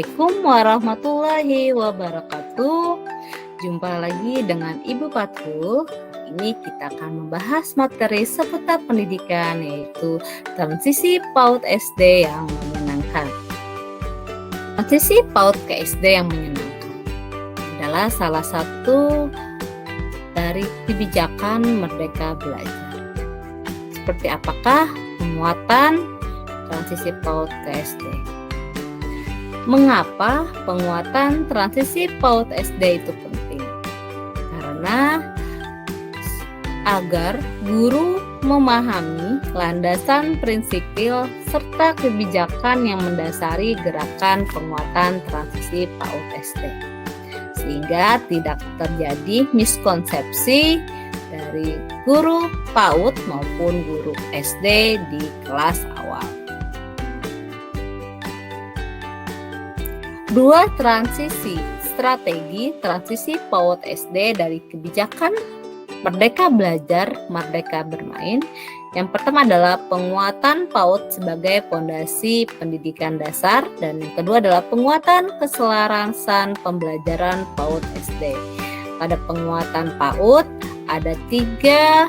Assalamualaikum warahmatullahi wabarakatuh. Jumpa lagi dengan Ibu Fathul. Ini kita akan membahas materi seputar pendidikan, yaitu transisi PAUD SD yang menyenangkan. Transisi PAUD ke SD yang menyenangkan adalah salah satu dari kebijakan Merdeka Belajar. Seperti apakah penguatan transisi PAUD ke SD? Mengapa penguatan transisi PAUD SD itu penting? Karena agar guru memahami landasan prinsipil serta kebijakan yang mendasari gerakan penguatan transisi PAUD SD, sehingga tidak terjadi miskonsepsi dari guru PAUD maupun guru SD di kelas awal. Dua strategi transisi PAUD SD dari kebijakan Merdeka Belajar, Merdeka Bermain. Yang pertama adalah penguatan PAUD sebagai fondasi pendidikan dasar, dan yang kedua adalah penguatan keselarasan pembelajaran PAUD SD. Pada penguatan PAUD ada 3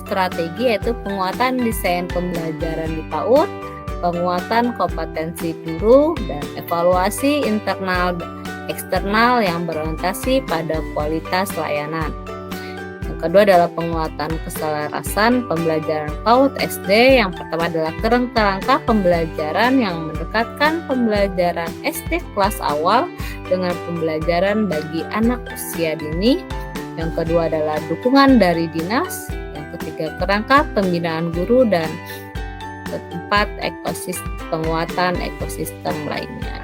strategi, yaitu penguatan desain pembelajaran di PAUD, penguatan kompetensi guru, dan evaluasi internal dan eksternal yang berorientasi pada kualitas layanan. Yang kedua adalah penguatan keselarasan pembelajaran PAUD SD. Yang pertama adalah kerangka pembelajaran yang mendekatkan pembelajaran SD kelas awal dengan pembelajaran bagi anak usia dini. Yang kedua adalah dukungan dari dinas. Yang ketiga kerangka pembinaan guru, dan keempat penguatan ekosistem lainnya.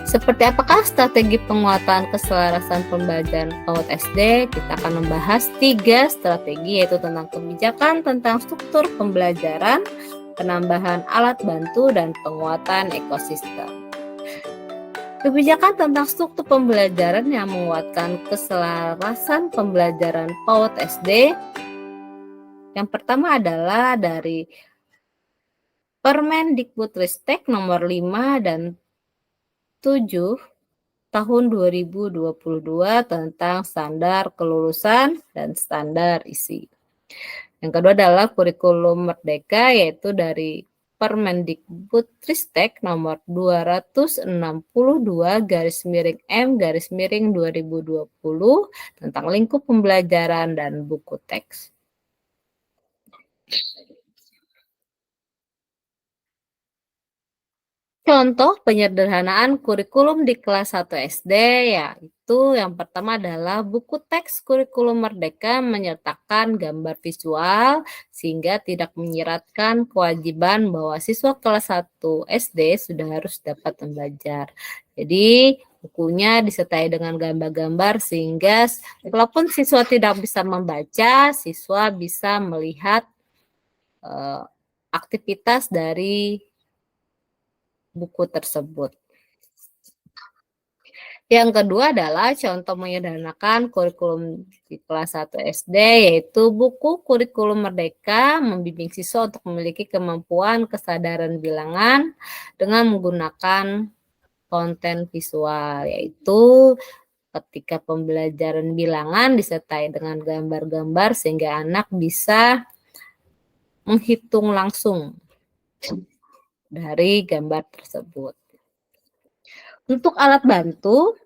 Seperti apakah strategi penguatan keselarasan pembelajaran PAUD SD? Kita akan membahas 3 strategi, yaitu tentang kebijakan tentang struktur pembelajaran, penambahan alat bantu, dan penguatan ekosistem. Kebijakan tentang struktur pembelajaran yang menguatkan keselarasan pembelajaran PAUD SD. Yang pertama adalah dari Permendikbudristek nomor 5 dan 7 tahun 2022 tentang standar kelulusan dan standar isi. Yang kedua adalah kurikulum merdeka, yaitu dari Permendikbudristek nomor 262/M/2020 tentang lingkup pembelajaran dan buku teks. Contoh penyederhanaan kurikulum di kelas 1 SD, yaitu yang pertama adalah buku teks kurikulum merdeka menyertakan gambar visual sehingga tidak menyiratkan kewajiban bahwa siswa kelas 1 SD sudah harus dapat membaca. Jadi bukunya disertai dengan gambar-gambar sehingga walaupun siswa tidak bisa membaca, siswa bisa melihat aktivitas dari buku tersebut. Yang kedua adalah contoh menyederhanakan kurikulum di kelas 1 SD, yaitu buku kurikulum merdeka membimbing siswa untuk memiliki kemampuan kesadaran bilangan dengan menggunakan konten visual, yaitu ketika pembelajaran bilangan disertai dengan gambar-gambar sehingga anak bisa menghitung langsung dari gambar tersebut. Untuk alat bantu,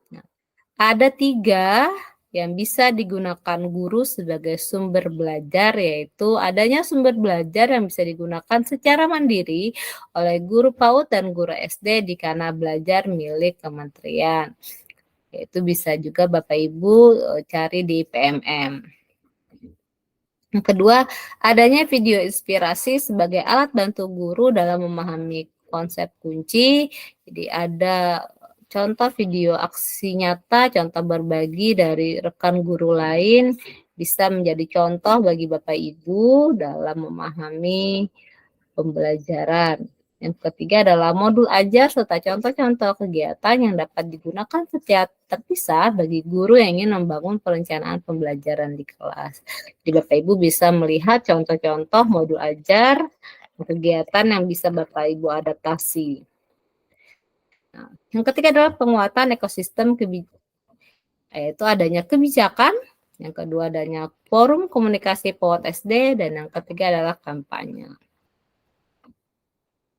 ada 3 yang bisa digunakan guru sebagai sumber belajar, yaitu adanya sumber belajar yang bisa digunakan secara mandiri oleh guru PAUD dan guru SD di kanal belajar milik kementerian. Yaitu bisa juga Bapak Ibu cari di PMM. Yang kedua, adanya video inspirasi sebagai alat bantu guru dalam memahami konsep kunci. Jadi ada contoh video aksi nyata, contoh berbagi dari rekan guru lain, bisa menjadi contoh bagi Bapak Ibu dalam memahami pembelajaran. Yang ketiga adalah modul ajar serta contoh-contoh kegiatan yang dapat digunakan secara terpisah bagi guru yang ingin membangun perencanaan pembelajaran di kelas. Jadi Bapak Ibu bisa melihat contoh-contoh modul ajar, kegiatan yang bisa Bapak Ibu adaptasi. Nah, yang ketiga adalah penguatan ekosistem yaitu adanya kebijakan, yang kedua adanya forum komunikasi PAUD SD, dan yang ketiga adalah kampanye.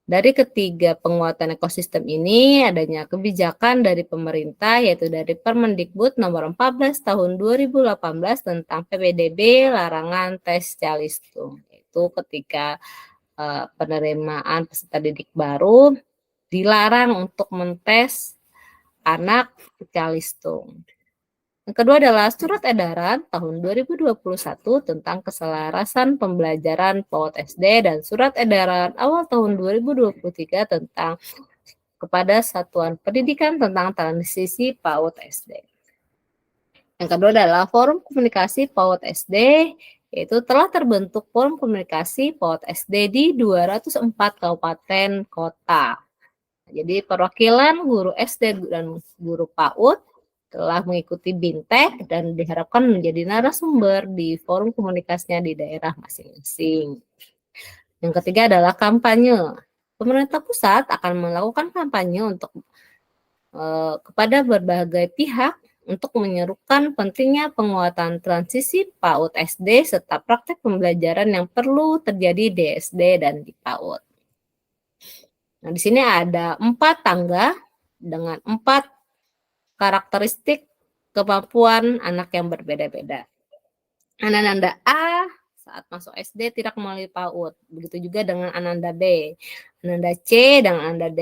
Dari ketiga penguatan ekosistem ini, adanya kebijakan dari pemerintah, yaitu dari Permendikbud nomor 14 tahun 2018 tentang PPDB larangan tes calistung. Itu ketika penerimaan peserta didik baru dilarang untuk mentes anak calistung. Yang kedua adalah Surat Edaran tahun 2021 tentang keselarasan pembelajaran PAUD SD dan Surat Edaran awal tahun 2023 tentang kepada Satuan Pendidikan tentang transisi PAUD SD. Yang kedua adalah Forum Komunikasi PAUD SD, yaitu telah terbentuk Forum Komunikasi PAUD SD di 204 kabupaten kota. Jadi perwakilan guru SD dan guru PAUD telah mengikuti BINTEK dan diharapkan menjadi narasumber di forum komunikasinya di daerah masing-masing. Yang ketiga adalah kampanye. Pemerintah pusat akan melakukan kampanye untuk kepada berbagai pihak untuk menyerukan pentingnya penguatan transisi PAUD SD serta praktek pembelajaran yang perlu terjadi di SD dan di PAUD. Nah, di sini ada 4 tangga dengan 4 karakteristik kemampuan anak yang berbeda-beda. Ananda A saat masuk SD tidak melalui PAUD. Begitu juga dengan Ananda B. Ananda C dan Ananda D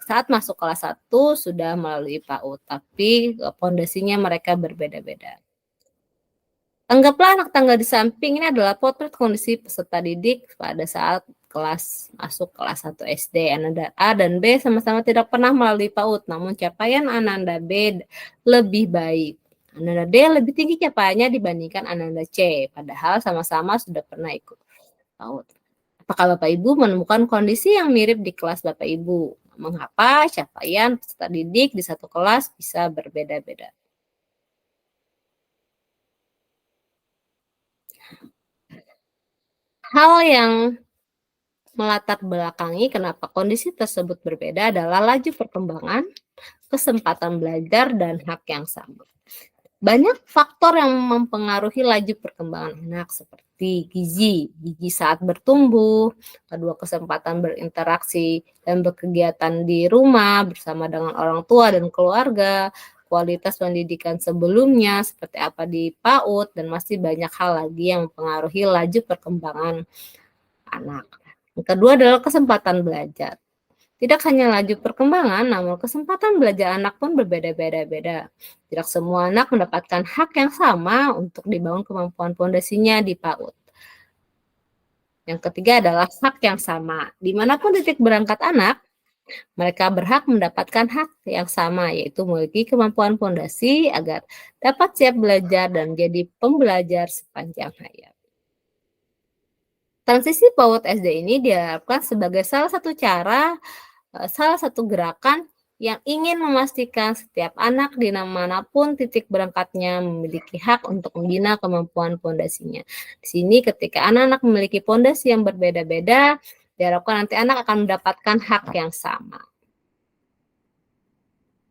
saat masuk kelas 1 sudah melalui PAUD, tapi pondasinya mereka berbeda-beda. Anggaplah anak tangga di samping ini adalah potret kondisi peserta didik pada saat masuk kelas 1 SD. Ananda A dan B sama-sama tidak pernah melalui PAUD, namun capaian Ananda B lebih baik. Ananda D lebih tinggi capaiannya dibandingkan Ananda C, padahal sama-sama sudah pernah ikut PAUD. Apakah Bapak Ibu menemukan kondisi yang mirip di kelas Bapak Ibu? Mengapa capaian peserta didik di satu kelas bisa berbeda-beda? Hal yang melatar belakangi kenapa kondisi tersebut berbeda adalah laju perkembangan, kesempatan belajar, dan hak yang sama. Banyak faktor yang mempengaruhi laju perkembangan anak seperti gizi saat bertumbuh, kedua kesempatan berinteraksi dan berkegiatan di rumah bersama dengan orang tua dan keluarga, kualitas pendidikan sebelumnya seperti apa di PAUD, dan masih banyak hal lagi yang mempengaruhi laju perkembangan anak. Yang kedua adalah kesempatan belajar. Tidak hanya laju perkembangan, namun kesempatan belajar anak pun berbeda-beda. Tidak semua anak mendapatkan hak yang sama untuk dibangun kemampuan fondasinya di PAUD. Yang ketiga adalah hak yang sama. Dimanapun titik berangkat anak, mereka berhak mendapatkan hak yang sama, yaitu memiliki kemampuan fondasi agar dapat siap belajar dan jadi pembelajar sepanjang hayat. Transisi PAUD SD ini diharapkan sebagai salah satu gerakan yang ingin memastikan setiap anak di manapun titik berangkatnya memiliki hak untuk membina kemampuan fondasinya. Di sini ketika anak-anak memiliki fondasi yang berbeda-beda, diharapkan nanti anak akan mendapatkan hak yang sama.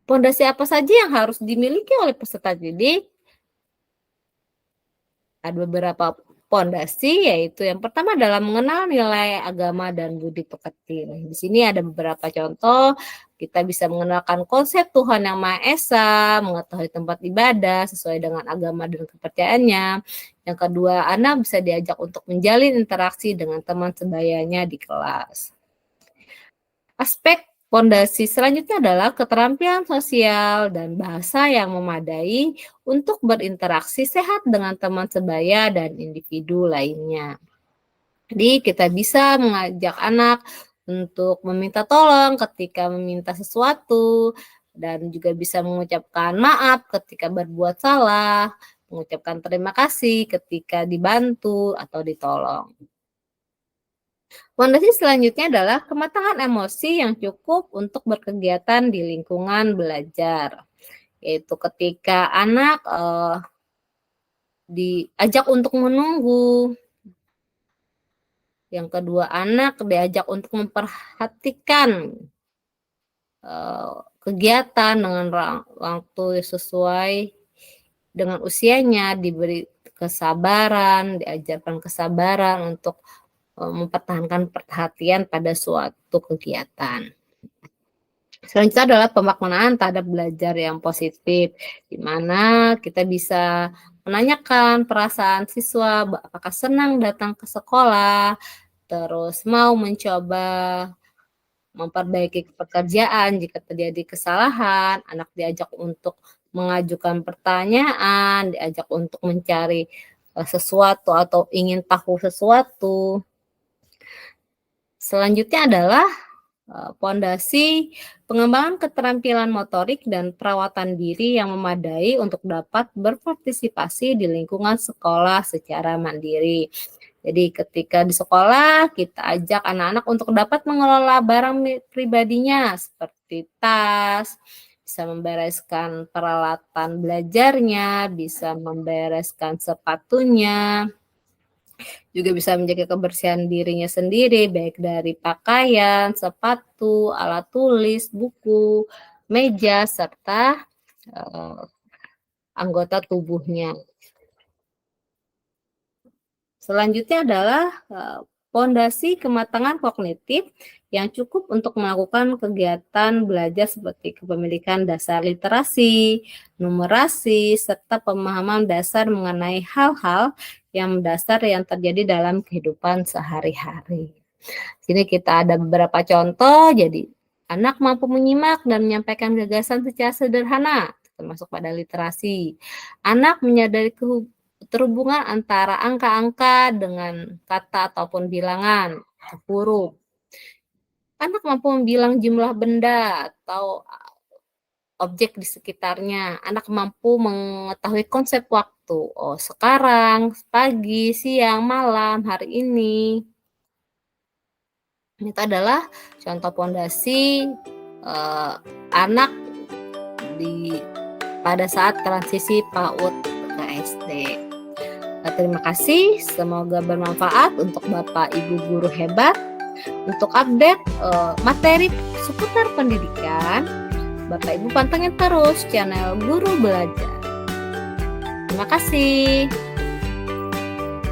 Fondasi apa saja yang harus dimiliki oleh peserta didik? Ada beberapa pondasi, yaitu yang pertama adalah mengenal nilai agama dan budi pekerti. Di sini ada beberapa contoh. Kita bisa mengenalkan konsep Tuhan Yang Maha Esa, mengetahui tempat ibadah sesuai dengan agama dan kepercayaannya. Yang kedua, anak bisa diajak untuk menjalin interaksi dengan teman sebayanya di kelas. Aspek pondasi selanjutnya adalah keterampilan sosial dan bahasa yang memadai untuk berinteraksi sehat dengan teman sebaya dan individu lainnya. Jadi kita bisa mengajak anak untuk meminta tolong ketika meminta sesuatu, dan juga bisa mengucapkan maaf ketika berbuat salah, mengucapkan terima kasih ketika dibantu atau ditolong. Fondasi selanjutnya adalah kematangan emosi yang cukup untuk berkegiatan di lingkungan belajar, yaitu ketika anak diajak untuk menunggu. Yang kedua, anak diajak untuk memperhatikan kegiatan dengan waktu sesuai dengan usianya, diberi kesabaran, diajarkan kesabaran untuk mempertahankan perhatian pada suatu kegiatan. Selanjutnya adalah pemaknaan terhadap belajar yang positif, di mana kita bisa menanyakan perasaan siswa, apakah senang datang ke sekolah, terus mau mencoba memperbaiki pekerjaan jika terjadi kesalahan, anak diajak untuk mengajukan pertanyaan, diajak untuk mencari sesuatu atau ingin tahu sesuatu. Selanjutnya adalah pondasi pengembangan keterampilan motorik dan perawatan diri yang memadai untuk dapat berpartisipasi di lingkungan sekolah secara mandiri. Jadi ketika di sekolah kita ajak anak-anak untuk dapat mengelola barang pribadinya seperti tas, bisa membereskan peralatan belajarnya, bisa membereskan sepatunya, juga bisa menjaga kebersihan dirinya sendiri, baik dari pakaian, sepatu, alat tulis, buku, meja, serta anggota tubuhnya. Selanjutnya adalah pondasi kematangan kognitif yang cukup untuk melakukan kegiatan belajar seperti kepemilikan dasar literasi, numerasi, serta pemahaman dasar mengenai hal-hal yang mendasar yang terjadi dalam kehidupan sehari-hari. Sini kita ada beberapa contoh, jadi anak mampu menyimak dan menyampaikan gagasan secara sederhana, termasuk pada literasi. Anak menyadari terhubungan antara angka-angka dengan kata ataupun bilangan, huruf. Anak mampu membilang jumlah benda atau objek di sekitarnya. Anak mampu mengetahui konsep waktu. Oh, sekarang, pagi, siang, malam, hari ini. Itu adalah contoh pondasi anak pada saat transisi PAUD ke SD. Terima kasih, semoga bermanfaat untuk Bapak Ibu guru hebat. Untuk update materi seputar pendidikan, Bapak Ibu pantengin terus channel Guru Belajar. Terima kasih.